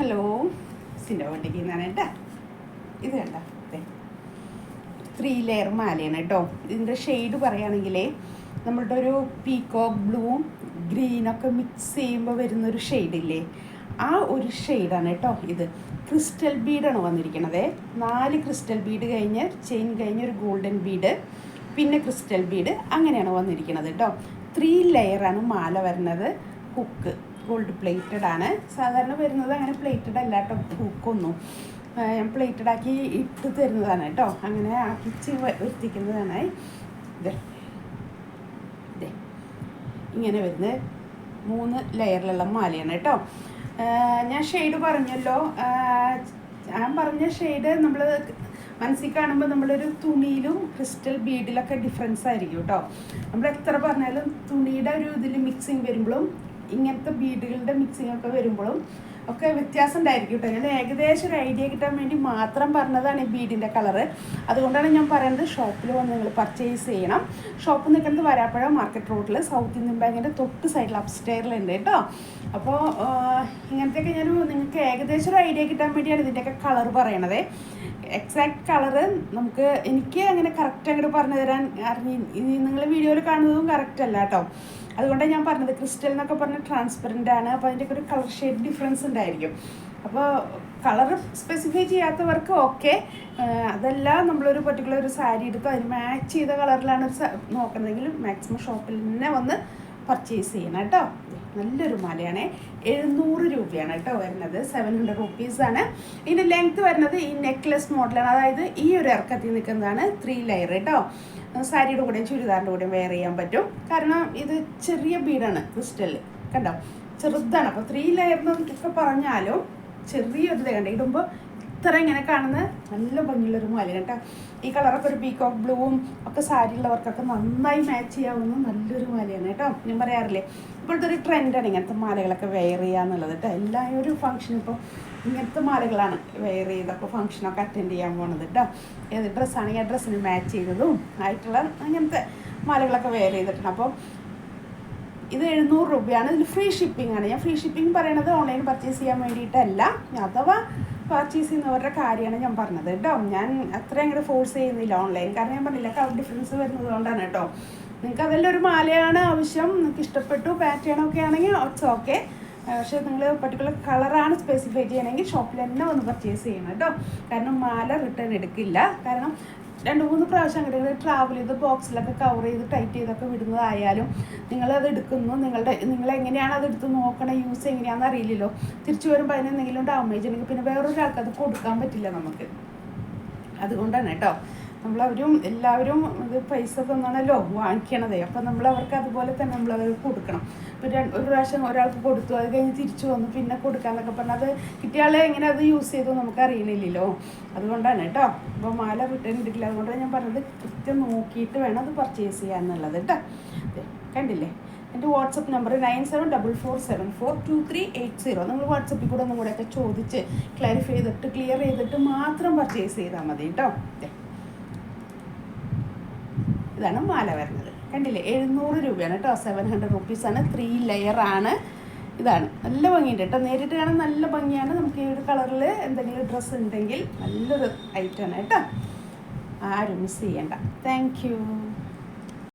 Hello, സിൻ്റെ വണ്ടിക്ക് നിന്നാണ് കേട്ടോ. ഇത് കണ്ട 3 ലെയർ മാലയാണ് കേട്ടോ. ഇതിൻ്റെ ഷെയ്ഡ് പറയുകയാണെങ്കിൽ നമ്മളുടെ ഒരു പീക്കോക്ക് ബ്ലൂവും ഗ്രീനൊക്കെ മിക്സ് ചെയ്യുമ്പോൾ വരുന്നൊരു ഷെയ്ഡില്ലേ, ആ ഒരു ഷെയ്ഡാണ് കേട്ടോ. ഇത് ക്രിസ്റ്റൽ ബീഡാണ് വന്നിരിക്കുന്നത്. 4 ക്രിസ്റ്റൽ ബീഡ് കഴിഞ്ഞ് ചെയിൻ കഴിഞ്ഞ് ഒരു ഗോൾഡൻ ബീഡ്, പിന്നെ ക്രിസ്റ്റൽ ബീഡ്, അങ്ങനെയാണ് വന്നിരിക്കുന്നത് കേട്ടോ. 3 ലെയറാണ് മാല വരുന്നത്. ഹുക്ക് ഗോൾഡ് പ്ലേറ്റഡ് ആണ്. സാധാരണ വരുന്നത് അങ്ങനെ പ്ലേറ്റഡ് അല്ല കേട്ടോ. ഹുക്കൊന്നും ഞാൻ പ്ലേറ്റഡ് ആക്കി ഇട്ട് തരുന്നതാണ് കേട്ടോ. അങ്ങനെ ആക്കിച്ച് വരുത്തിക്കുന്നതാണ്. ഇതേ ഇങ്ങനെ വരുന്നത് 3 ലെയറിലുള്ള മാലയാണ് കേട്ടോ. ഞാൻ ഷെയ്ഡ് പറഞ്ഞല്ലോ. ഞാൻ പറഞ്ഞ ഷെയ്ഡ് നമ്മൾ മനസ്സിൽ കാണുമ്പോൾ നമ്മളൊരു തുണിയിലും ക്രിസ്റ്റൽ ബീഡിലൊക്കെ ഡിഫറൻസ് ആയിരിക്കും കേട്ടോ. നമ്മൾ എത്ര പറഞ്ഞാലും തുണിയുടെ ഒരു ഇതിൽ മിക്സിങ് വരുമ്പോഴും ഇങ്ങനത്തെ ബീഡുകളുടെ മിക്സിങ് ഒക്കെ വരുമ്പോഴും ഒക്കെ വ്യത്യാസം ഉണ്ടായിരിക്കും കേട്ടോ. ഞാൻ ഏകദേശം ഒരു ഐഡിയ കിട്ടാൻ വേണ്ടി മാത്രം പറഞ്ഞതാണ് ഈ ബീഡിൻ്റെ കളറ്. അതുകൊണ്ടാണ് ഞാൻ പറയുന്നത് ഷോപ്പിൽ വന്ന് നിങ്ങൾ പർച്ചേസ് ചെയ്യണം. ഷോപ്പ് നിൽക്കുന്നത് വരാപ്പുഴ മാർക്കറ്റ് റോഡിൽ സൗത്ത് ഇന്ത്യൻ ബാങ്കിൻ്റെ തൊട്ട് സൈഡിൽ അപ്സ്റ്റെയറിലുണ്ട് കേട്ടോ. അപ്പോൾ ഇങ്ങനത്തെയൊക്കെ ഞാൻ നിങ്ങൾക്ക് ഏകദേശം ഒരു ഐഡിയ കിട്ടാൻ വേണ്ടിയാണ് ഇതിൻ്റെയൊക്കെ കളർ പറയണത്. എക്സാക്ട് കളറ് എനിക്ക് അങ്ങനെ കറക്റ്റ് അങ്ങോട്ട് പറഞ്ഞു തരാൻ നിങ്ങൾ വീഡിയോയിൽ കാണുന്നതും കറക്റ്റ് അല്ല കേട്ടോ. അതുകൊണ്ടാണ് ഞാൻ പറഞ്ഞത്. ക്രിസ്റ്റൽ എന്നൊക്കെ പറഞ്ഞാൽ ട്രാൻസ്പെറൻ്റ് ആണ്. അപ്പോൾ അതിൻ്റെയൊക്കെ ഒരു കളർ ഷെയ്ഡ് ഡിഫറൻസ് ഉണ്ടായിരിക്കും. അപ്പോൾ കളർ സ്പെസിഫൈ ചെയ്യാത്തവർക്ക് ഓക്കെ. അതല്ല നമ്മളൊരു പർട്ടിക്കുലർ ഒരു സാരി എടുത്ത് അതിന് മാച്ച് ചെയ്ത കളറിലാണ് നോക്കുന്നതെങ്കിൽ മാക്സിമം ഷോപ്പിൽ തന്നെ വന്ന് പർച്ചേസ് ചെയ്യണം കേട്ടോ. നല്ലൊരു മാലയാണ്. 700 രൂപയാണ് കേട്ടോ വരുന്നത്. 700 റുപ്പീസാണ്. ഇതിൻ്റെ ലെങ്ത്ത് വരുന്നത് ഈ നെക്ലെസ് മോഡലാണ്. അതായത് ഈ ഒരു ഇറക്കത്തിൽ നിൽക്കുന്നതാണ് 3 ലെയർ കേട്ടോ. സാരിയുടെ കൂടെയും ചുരിദാറിൻ്റെ കൂടെയും വെയർ ചെയ്യാൻ പറ്റും. കാരണം ഇത് ചെറിയ ബീഡാണ് ക്രിസ്റ്റൽ കണ്ടോ, ചെറുതാണ്. അപ്പോൾ 3 ലെയർ എന്നൊക്കെ പറഞ്ഞാലും ചെറിയൊരു കണ്ടോ, ഇടുമ്പോൾ ഇത്ര ഇങ്ങനെ കാണുന്ന നല്ല ഭംഗിയുള്ളൊരു മാല കേട്ടോ. ഈ കളറൊക്കെ ഒരു പീക്കോക്ക് ബ്ലൂവും ഒക്കെ സാരി ഉള്ളവർക്കൊക്കെ നന്നായി മാച്ച് ചെയ്യാവുന്ന നല്ലൊരു മാലയാണ് കേട്ടോ. ഞാൻ പറയാറില്ലേ, ഇപ്പോഴത്തെ ഒരു ട്രെൻഡാണ് ഇങ്ങനത്തെ മാലകളൊക്കെ വെയർ ചെയ്യുക എന്നുള്ളത് കേട്ടോ. എല്ലാവരും ഒരു ഫംഗ്ഷൻ ഇപ്പോൾ ഇങ്ങനത്തെ മാലകളാണ് വെയർ ചെയ്തൊക്കെ ഫംഗ്ഷനൊക്കെ അറ്റൻഡ് ചെയ്യാൻ പോകുന്നത് കേട്ടോ. ഏത് ഡ്രസ്സാണെങ്കിൽ ആ ഡ്രസ്സിന് മാച്ച് ചെയ്തതും ആയിട്ടുള്ള അങ്ങനത്തെ മാലകളൊക്കെ വെയർ ചെയ്തിട്ടുണ്ട്. അപ്പോൾ ഇത് 700 രൂപയാണ്. ഇതിൽ ഫ്രീ ഷിപ്പിംഗ് ആണ്. ഞാൻ ഫ്രീ ഷിപ്പിംഗ് പറയണത് ഓൺലൈൻ പർച്ചേസ് ചെയ്യാൻ വേണ്ടിയിട്ടല്ല, അഥവാ പർച്ചേസ് ചെയ്യുന്നവരുടെ കാര്യമാണ് ഞാൻ പറഞ്ഞത് കേട്ടോ. ഞാൻ അത്രയും അങ്ങോട്ട് ഫോഴ്സ് ചെയ്യുന്നില്ല ഓൺലൈൻ. കാരണം ഞാൻ പറഞ്ഞില്ല കളർ ഡിഫറൻസ് വരുന്നത് കൊണ്ടാണ് കേട്ടോ. നിങ്ങൾക്ക് അതെല്ലാം ഒരു മാലയാണ് ആവശ്യം, നിങ്ങൾക്ക് ഇഷ്ടപ്പെട്ടു പാറ്റേണൊക്കെ ആണെങ്കിൽ ഇറ്റ്സ് ഓക്കെ. പക്ഷേ നിങ്ങൾ പർട്ടിക്കുലർ കളറാണ് സ്പെസിഫൈ ചെയ്യണമെങ്കിൽ ഷോപ്പിൽ തന്നെ വന്ന് പർച്ചേസ് ചെയ്യണം കേട്ടോ. കാരണം മാല റിട്ടേൺ എടുക്കില്ല. കാരണം 2-3 പ്രാവശ്യം അങ്ങനെ ട്രാവൽ ചെയ്ത് ബോക്സിലൊക്കെ കവർ ചെയ്ത് ടൈറ്റ് ചെയ്തൊക്കെ വിടുന്നതായാലും നിങ്ങളത് എടുക്കുന്നു, നിങ്ങളെങ്ങനെയാണ് അത് എടുത്ത് നോക്കണം, യൂസ് എങ്ങനെയാണെന്ന് അറിയില്ലല്ലോ. തിരിച്ചു വരുമ്പോൾ അതിനെന്തെങ്കിലും ഡാമേജ് ഉണ്ടെങ്കിൽ പിന്നെ വേറൊരാൾക്ക് അത് കൊടുക്കാൻ പറ്റില്ല നമുക്ക്. അതുകൊണ്ടാണ് കേട്ടോ എല്ലാവരും ഇത് പൈസ തന്നാണല്ലോ വാങ്ങിക്കണതേ. അപ്പം അവർക്ക് അതുപോലെ തന്നെ നമ്മളത് കൊടുക്കണം. ഇപ്പോൾ ഒരു പ്രാവശ്യം ഒരാൾക്ക് കൊടുത്തു, അത് കഴിഞ്ഞ് തിരിച്ചു വന്നു, പിന്നെ കൊടുക്കാമെന്നൊക്കെ പറഞ്ഞാൽ അത് കിട്ടിയാളെ എങ്ങനെ അത് യൂസ് ചെയ്തു നമുക്ക് അറിയണില്ലല്ലോ. അതുകൊണ്ടാണ് കേട്ടോ. അപ്പോൾ മാല റിട്ടേൺ എടുക്കില്ല. അതുകൊണ്ടാണ് ഞാൻ പറഞ്ഞത് കൃത്യം നോക്കിയിട്ട് വേണം അത് പർച്ചേസ് ചെയ്യാന്നുള്ളത് കേട്ടോ. കണ്ടില്ലേ, എൻ്റെ വാട്സപ്പ് നമ്പർ 9744742380. നിങ്ങൾ വാട്സപ്പിൽ കൂടെ ഒന്നും കൂടെയൊക്കെ ചോദിച്ച് ക്ലിയർ ചെയ്തിട്ട് മാത്രം പർച്ചേസ് ചെയ്താൽ മതി കേട്ടോ. ഇതാണ് മാല വരുന്നത്. കണ്ടില്ലേ, 700 രൂപയാണ് കേട്ടോ. 700 റുപ്പീസാണ്. 3 ലെയറാണ്. ഇതാണ് നല്ല ഭംഗിയുണ്ട് കേട്ടോ. നേരിട്ട് കാണാൻ നല്ല ഭംഗിയാണ്. നമുക്ക് ഈ ഒരു കളറിൽ എന്തെങ്കിലും ഡ്രസ്സ് ഉണ്ടെങ്കിൽ നല്ലൊരു ഐറ്റമാണ് കേട്ടോ. ആരും മിസ് ചെയ്യണ്ട. Thank you.